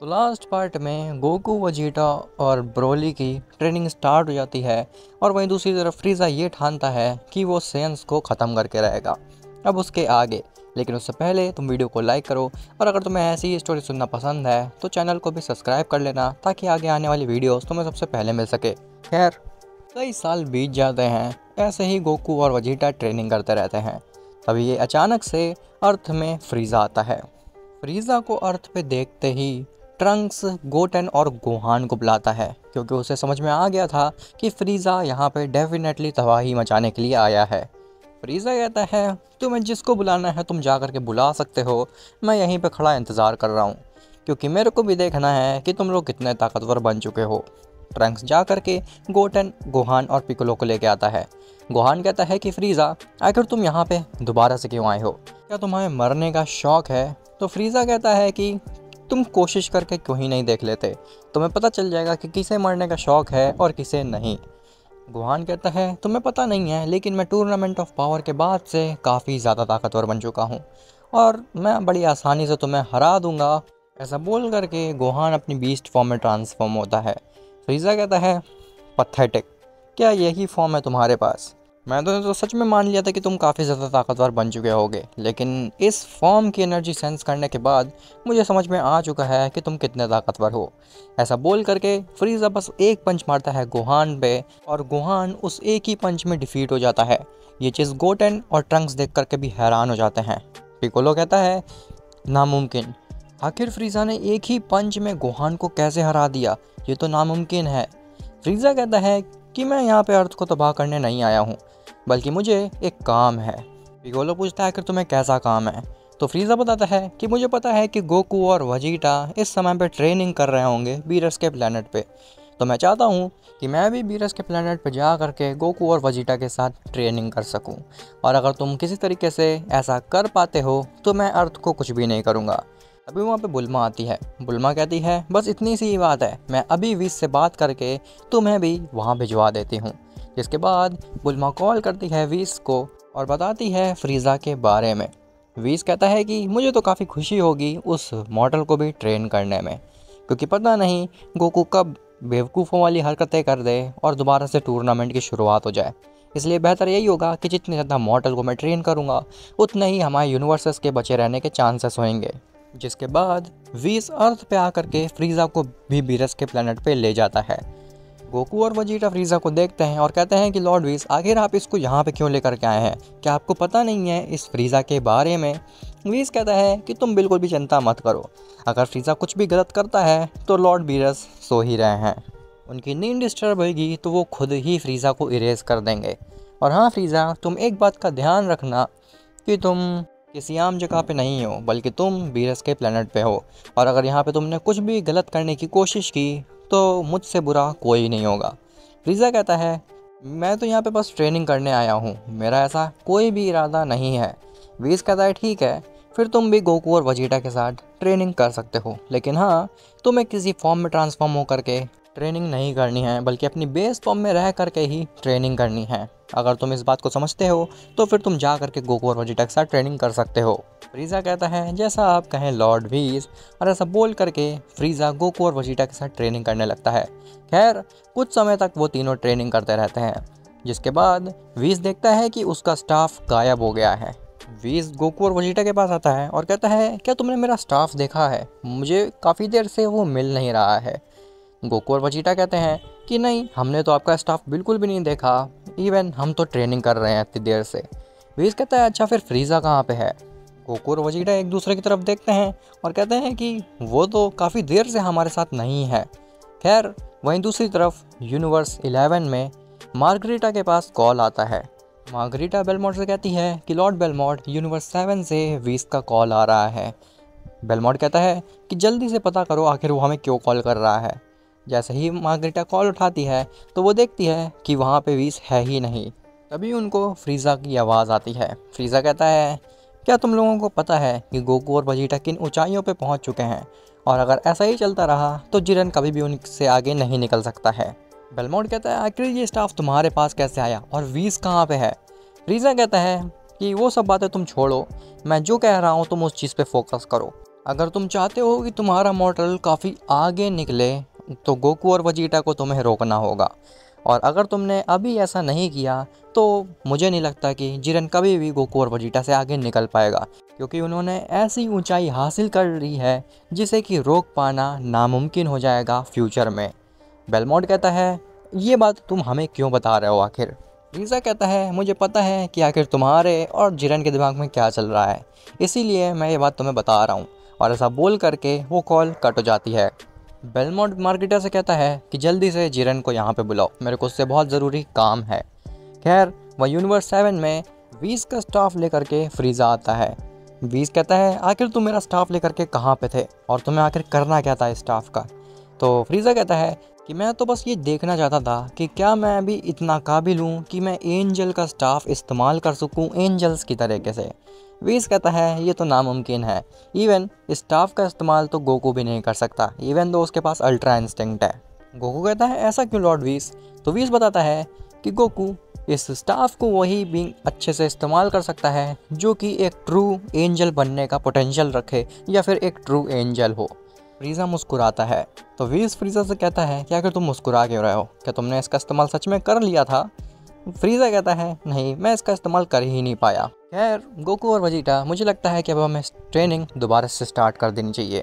तो last part में Goku, Vegeta और ब्रोली की ट्रेनिंग स्टार्ट हो जाती है और वहीं दूसरी तरफ फ्रीज़ा ये ठानता है कि वो सेंस को ख़त्म करके रहेगा अब उसके आगे। लेकिन उससे पहले तुम वीडियो को लाइक करो और अगर तुम्हें ऐसी ही स्टोरी सुनना पसंद है तो चैनल को भी सब्सक्राइब कर लेना ताकि आगे आने वाली वीडियोस तुम्हें सबसे पहले मिल सके। खैर, कई साल बीत जाते हैं, ऐसे ही गोकू और वजीटा ट्रेनिंग करते रहते हैं। तभी ये अचानक से अर्थ में फ्रीज़ा आता है। फ्रीज़ा को अर्थ पे देखते ही ट्रंक्स गोटेन और गोहान को बुलाता है क्योंकि उसे समझ में आ गया था कि फ्रीज़ा यहाँ पे डेफिनेटली तबाही मचाने के लिए आया है। फ्रीज़ा कहता है, तुम्हें जिसको बुलाना है तुम जा कर के बुला सकते हो, मैं यहीं पे खड़ा इंतज़ार कर रहा हूँ क्योंकि मेरे को भी देखना है कि तुम लोग कितने ताकतवर बन चुके हो। ट्रंक्स जा कर के गोटेन, गोहान और पिकोलो को लेके आता है। गोहान कहता है कि फ्रीज़ा, आखिर तुम यहाँ पे दोबारा से क्यों आए हो? क्या तुम्हें मरने का शौक़ है? तो फ्रीज़ा कहता है कि तुम कोशिश करके क्यों ही नहीं देख लेते, तुम्हें पता चल जाएगा कि किसे मरने का शौक़ है और किसे नहीं। गोहान कहता है, तुम्हें पता नहीं है लेकिन मैं टूर्नामेंट ऑफ पावर के बाद से काफ़ी ज़्यादा ताकतवर बन चुका हूँ और मैं बड़ी आसानी से तुम्हें हरा दूंगा। ऐसा बोल करके गोहान अपनी बीस्ट फॉर्म में ट्रांसफॉर्म होता है। फ्रीज़ा कहता है, पथेटिक, क्या यही फॉर्म है तुम्हारे पास? मैं तो सच में मान लिया था कि तुम काफ़ी ज़्यादा ताकतवर बन चुके होगे, लेकिन इस फॉर्म की एनर्जी सेंस करने के बाद मुझे समझ में आ चुका है कि तुम कितने ताकतवर हो। ऐसा बोल करके फ्रीज़ा बस एक पंच मारता है गोहान पे और गोहान उस एक ही पंच में डिफीट हो जाता है। ये चीज़ गोटेन और ट्रंक्स देख करके भी हैरान हो जाते हैं। पिकोलो कहता है, नामुमकिन, आखिर फ्रीज़ा ने एक ही पंच में गोहान को कैसे हरा दिया? ये तो नामुमकिन है। फ्रीज़ा कहता है कि मैं यहाँ पे अर्थ को तबाह करने नहीं आया हूँ, बल्कि मुझे एक काम है। पिकोलो पूछता है कि तुम्हें कैसा काम है? तो फ्रीज़ा बताता है कि मुझे पता है कि गोकू और वजीटा इस समय पे ट्रेनिंग कर रहे होंगे बीरस के प्लेनेट पे, तो मैं चाहता हूँ कि मैं भी बीरस के प्लेनेट पे जा करके गोकू और वजीटा के साथ ट्रेनिंग कर सकूँ, और अगर तुम किसी तरीके से ऐसा कर पाते हो तो मैं अर्थ को कुछ भी नहीं करूँगा। अभी वहाँ पे बुल्मा आती है। बुल्मा कहती है, बस इतनी सी ही बात है, मैं अभी वीस से बात करके तुम्हें भी वहाँ भिजवा देती हूँ। जिसके बाद बुल्मा कॉल करती है वीस को और बताती है फ्रीज़ा के बारे में। वीस कहता है कि मुझे तो काफ़ी खुशी होगी उस मॉडल को भी ट्रेन करने में, क्योंकि पता नहीं गोकू कब बेवकूफ़ों वाली हरकतें कर दे और दोबारा से टूर्नामेंट की शुरुआत हो जाए। इसलिए बेहतर यही होगा कि जितने ज़्यादा मॉडल को मैं ट्रेन करूँगा उतने ही हमारे यूनिवर्सेस के बचे रहने के चांसेस होंगे। जिसके बाद वीस अर्थ पे आकर के फ्रीज़ा को भी बीरस के प्लेनेट पे ले जाता है। गोकू और वजीटा फ्रीज़ा को देखते हैं और कहते हैं कि लॉर्ड वीस, आखिर आप इसको यहाँ पे क्यों लेकर के आए हैं? क्या आपको पता नहीं है इस फ्रीज़ा के बारे में? वीस कहता है कि तुम बिल्कुल भी चिंता मत करो, अगर फ्रीज़ा कुछ भी गलत करता है तो लॉर्ड बीरस सो ही रहे हैं, उनकी नींद डिस्टर्ब होगी तो वो खुद ही फ्रीज़ा को इरेज कर देंगे। और हाँ फ्रीज़ा, तुम एक बात का ध्यान रखना कि तुम किसी आम जगह पे नहीं हो, बल्कि तुम बीरस के प्लेनेट पे हो, और अगर यहाँ पे तुमने कुछ भी गलत करने की कोशिश की तो मुझसे बुरा कोई नहीं होगा। फ्रीज़ा कहता है, मैं तो यहाँ पे बस ट्रेनिंग करने आया हूँ, मेरा ऐसा कोई भी इरादा नहीं है। वीस कहता है, ठीक है, फिर तुम भी गोकू और वजीटा के साथ ट्रेनिंग कर सकते हो, लेकिन हाँ, तुम्हें किसी फॉर्म में ट्रांसफॉर्म हो करके ट्रेनिंग नहीं करनी है, बल्कि अपनी बेस फॉर्म में रह करके ही ट्रेनिंग करनी है। अगर तुम इस बात को समझते हो तो फिर तुम जा करके गोकू और वजीटा के साथ ट्रेनिंग कर सकते हो। फ्रीज़ा कहता है, जैसा आप कहें लॉर्ड वीस, और ऐसा बोल करके फ्रीज़ा गोकू और वजीटा के साथ ट्रेनिंग करने लगता है। खैर, कुछ समय तक वो तीनों ट्रेनिंग करते रहते हैं, जिसके बाद वीस देखता है कि उसका स्टाफ गायब हो गया है। वीस गोकू और वजीटा के पास आता है और कहता है, क्या तुमने मेरा स्टाफ देखा है? मुझे काफ़ी देर से वो मिल नहीं रहा है। गोकू और वजीटा कहते हैं कि नहीं, हमने तो आपका स्टाफ बिल्कुल भी नहीं देखा, इवन हम तो ट्रेनिंग कर रहे हैं इतनी देर से। वीस कहता है, अच्छा फिर फ्रीज़ा कहाँ पे है? गोकू और वजीटा एक दूसरे की तरफ देखते हैं और कहते हैं कि वो तो काफ़ी देर से हमारे साथ नहीं है। खैर, वहीं दूसरी तरफ यूनिवर्स 11 में मार्गरीटा के पास कॉल आता है। मार्गरीटा बेलमोंट से कहती है कि लॉर्ड बेलमोंट, यूनिवर्स 7 से वीस का कॉल आ रहा है। बेलमोंट कहता है कि जल्दी से पता करो आखिर वो हमें क्यों कॉल कर रहा है। जैसे ही मार्गरीटा कॉल उठाती है तो वो देखती है कि वहाँ पे वीस है ही नहीं। तभी उनको फ्रीज़ा की आवाज़ आती है। फ्रीज़ा कहता है, क्या तुम लोगों को पता है कि गोकू और वजीटा किन ऊंचाइयों पे पहुँच चुके हैं, और अगर ऐसा ही चलता रहा तो जिरन कभी भी उनसे आगे नहीं निकल सकता है। बेलमोंट कहता है, आखिर ये स्टाफ तुम्हारे पास कैसे आया और वीस कहाँ पे है? फ्रीज़ा कहता है कि वो सब बातें तुम छोड़ो, मैं जो कह रहा हूँ तुम उस चीज़ पे फोकस करो। अगर तुम चाहते हो कि तुम्हारा मॉडल काफ़ी आगे निकले तो गोकू और वजीटा को तुम्हें रोकना होगा। और अगर तुमने अभी ऐसा नहीं किया तो मुझे नहीं लगता कि जिरन कभी भी गोकू और वजीटा से आगे निकल पाएगा, क्योंकि उन्होंने ऐसी ऊंचाई हासिल कर ली है जिसे कि रोक पाना नामुमकिन हो जाएगा फ्यूचर में। बेलमोंट कहता है, ये बात तुम हमें क्यों बता रहे हो आखिर? लीज़ा कहता है, मुझे पता है कि आखिर तुम्हारे और जिरन के दिमाग में क्या चल रहा है, इसीलिए मैं ये बात तुम्हें बता रहा हूँ। और ऐसा बोल करके वो कॉल कट हो जाती है। बेलमोंट मार्गिटा से कहता है कि जल्दी से जिरन को यहाँ पे बुलाओ, मेरे को उससे बहुत ज़रूरी काम है। खैर वह यूनिवर्स 7 में वीस का स्टाफ लेकर के फ्रीज़ा आता है। वीस कहता है, आखिर तुम मेरा स्टाफ लेकर के कहाँ पे थे और तुम्हें आखिर करना क्या था इस स्टाफ का? तो फ्रीज़ा कहता है कि मैं तो बस ये देखना चाहता था कि क्या मैं अभी इतना काबिल हूँ कि मैं एंजल का स्टाफ इस्तेमाल कर सकूँ एंजल्स की तरीके से। वीस कहता है, ये तो नामुमकिन है, इवन इस स्टाफ का इस्तेमाल तो गोकू भी नहीं कर सकता, इवन दो उसके पास अल्ट्रा इंस्टिंक्ट है। गोकू कहता है, ऐसा क्यों लॉर्ड वीस? तो वीस बताता है कि गोकू इस स्टाफ को वही बीइंग अच्छे से इस्तेमाल कर सकता है जो कि एक ट्रू एंजल बनने का पोटेंशियल रखे या फिर एक ट्रू एंजल हो। फ्रीज़ा मुस्कुराता है। तो वीस फ्रीज़ा से कहता है कि आखिर तुम मुस्कुरा क्यों रहे हो, क्या तुमने इसका इस्तेमाल सच में कर लिया था? फ्रीज़ा कहता है, नहीं, मैं इसका इस्तेमाल कर ही नहीं पाया। खैर गोकू और वजीटा, मुझे लगता है कि अब हमें ट्रेनिंग दोबारा से स्टार्ट कर देनी चाहिए।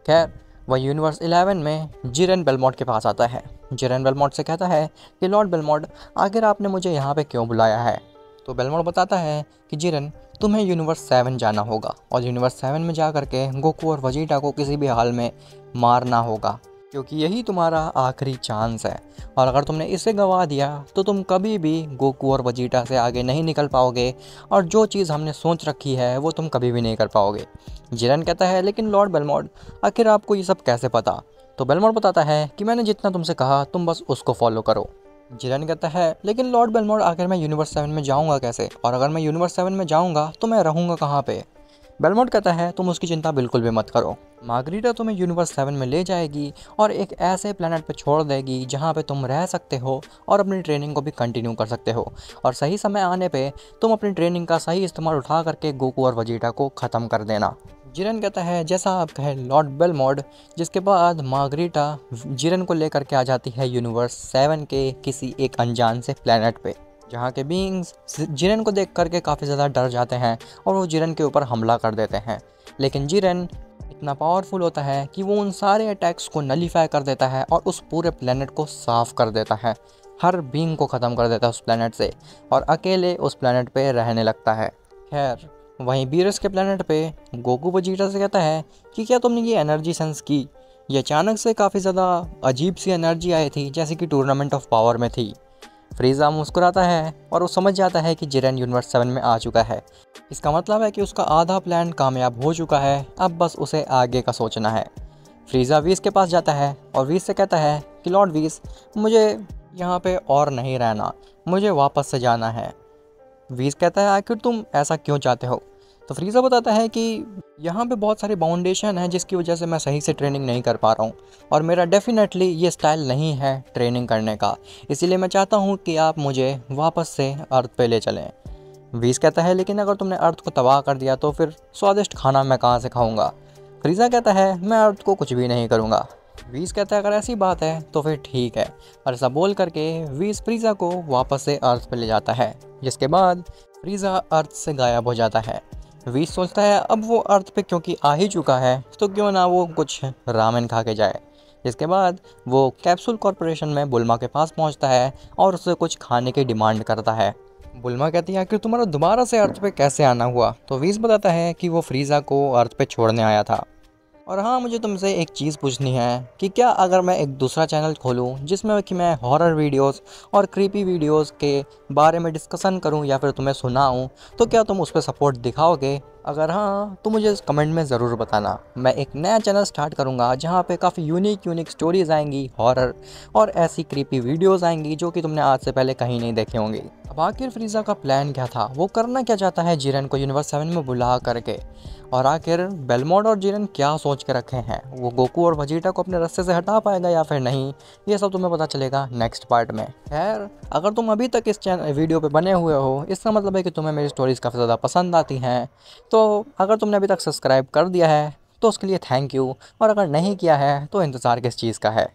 खैर वह यूनिवर्स 11 में जिरन बेलमोंट के पास आता है। जिरन बेलमोंट से कहता है कि लॉर्ड बेलमोंट, आखिर आपने मुझे यहाँ पे क्यों बुलाया है? तो बेलमोंट बताता है कि जिरन, तुम्हें यूनिवर्स 7 जाना होगा और यूनिवर्स 7 में जा कर के गोकू और वजीटा को किसी भी हाल में मारना होगा, क्योंकि यही तुम्हारा आखिरी चांस है। और अगर तुमने इसे गंवा दिया तो तुम कभी भी गोकू और वजीटा से आगे नहीं निकल पाओगे और जो चीज़ हमने सोच रखी है वो तुम कभी भी नहीं कर पाओगे। जिरन कहता है, लेकिन लॉर्ड बेलमोंट, आखिर आपको ये सब कैसे पता? तो बेलमोंट बताता है कि मैंने जितना तुमसे कहा तुम बस उसको फॉलो करो। जिरन कहता है, लेकिन लॉर्ड बेलमोंट, आखिर मैं यूनिवर्स 7 में जाऊंगा कैसे? और अगर मैं यूनिवर्स 7 में जाऊंगा तो मैं रहूंगा कहाँ पे? बेलमोंट कहता है, तुम उसकी चिंता बिल्कुल भी मत करो, मार्गरीटा तुम्हें यूनिवर्स 7 में ले जाएगी और एक ऐसे प्लेनेट पे छोड़ देगी जहाँ पे तुम रह सकते हो और अपनी ट्रेनिंग को भी कंटिन्यू कर सकते हो। और सही समय आने पे तुम अपनी ट्रेनिंग का सही इस्तेमाल उठा करके गोकू और वजीटा को ख़त्म कर देना। जिरन कहता है, जैसा आप कहें लॉर्ड बेलमोंट। जिसके बाद मार्गरीटा जिरन को लेकर के आ जाती है यूनिवर्स 7 के किसी एक अनजान से प्लेनेट पे, जहाँ के बीइंग्स जिरन को देख करके काफ़ी ज़्यादा डर जाते हैं और वो जिरन के ऊपर हमला कर देते हैं। लेकिन जिरन इतना पावरफुल होता है कि वो उन सारे अटैक्स को नलीफाई कर देता है और उस पूरे प्लेनेट को साफ कर देता है, हर बीइंग को ख़त्म कर देता है उस प्लेनेट से और अकेले उस प्लेनेट पे रहने लगता है। खैर वहीं बीरस के प्लेनेट पे गोकू वजीटा से कहता है कि क्या तुमने ये एनर्जी सेंस की? ये अचानक से काफ़ी ज़्यादा अजीब सी एनर्जी आई थी, जैसे कि टूर्नामेंट ऑफ पावर में थी। फ्रीज़ा मुस्कुराता है और वो समझ जाता है कि जिरन यूनिवर्स 7 में आ चुका है। इसका मतलब है कि उसका आधा प्लान कामयाब हो चुका है, अब बस उसे आगे का सोचना है। फ्रीज़ा वीस के पास जाता है और वीस से कहता है कि लॉर्ड वीस, मुझे यहाँ पे और नहीं रहना, मुझे वापस से जाना है। वीस कहता है, आखिर तुम ऐसा क्यों चाहते हो? तो फ्रीज़ा बताता है कि यहाँ पे बहुत सारी बाउंडेशन है जिसकी वजह से मैं सही से ट्रेनिंग नहीं कर पा रहा हूँ और मेरा डेफिनेटली ये स्टाइल नहीं है ट्रेनिंग करने का, इसीलिए मैं चाहता हूँ कि आप मुझे वापस से अर्थ पे ले चलें। वीस कहता है, लेकिन अगर तुमने अर्थ को तबाह कर दिया तो फिर स्वादिष्ट खाना मैं कहाँ से खाऊँगा? फ्रीज़ा कहता है, मैं अर्थ को कुछ भी नहीं करूँगा। वीस कहता है, अगर ऐसी बात है तो फिर ठीक है। और ऐसा बोल करके वीस फ्रीज़ा को वापस से अर्थ पे ले जाता है, जिसके बाद फ्रीज़ा अर्थ से गायब हो जाता है। वीस सोचता है अब वो अर्थ पे क्योंकि आ ही चुका है तो क्यों ना वो कुछ रामेन खा के जाए। जिसके बाद वो कैप्सूल कॉरपोरेशन में बुल्मा के पास पहुंचता है और उससे कुछ खाने की डिमांड करता है। बुल्मा कहती है, आखिर तुम्हारा दोबारा से अर्थ पे कैसे आना हुआ? तो वीस बताता है कि वो फ्रीज़ा को अर्थ पे छोड़ने आया था। और हाँ, मुझे तुमसे एक चीज़ पूछनी है कि क्या अगर मैं एक दूसरा चैनल खोलूँ जिसमें कि मैं हॉरर वीडियोस और क्रीपी वीडियोस के बारे में डिस्कशन करूँ या फिर तुम्हें सुनाऊँ, तो क्या तुम उस पर सपोर्ट दिखाओगे? अगर हाँ तो मुझे कमेंट में ज़रूर बताना। मैं एक नया चैनल स्टार्ट करूँगा जहाँ पे काफ़ी यूनिक स्टोरीज़ आएंगी, हॉरर और ऐसी क्रीपी वीडियोज़ आएंगी जो कि तुमने आज से पहले कहीं नहीं देखी होंगी। अब आखिर फ्रीज़ा का प्लान क्या था? वो करना क्या चाहता है जिरन को यूनिवर्स 7 में बुला करके? और आखिर बेलमोंट और जिरन क्या सोच के रखे हैं? वो गोकू और वजीटा को अपने रास्ते से हटा पाएगा या फिर नहीं? ये सब तुम्हें पता चलेगा नेक्स्ट पार्ट में। खैर अगर तुम अभी तक इस वीडियो पे बने हुए हो, इसका मतलब है कि तुम्हें मेरी स्टोरीज़ काफ़ी ज़्यादा पसंद आती हैं। तो अगर तुमने अभी तक सब्सक्राइब कर दिया है तो उसके लिए थैंक यू, और अगर नहीं किया है तो इंतज़ार किस चीज़ का है।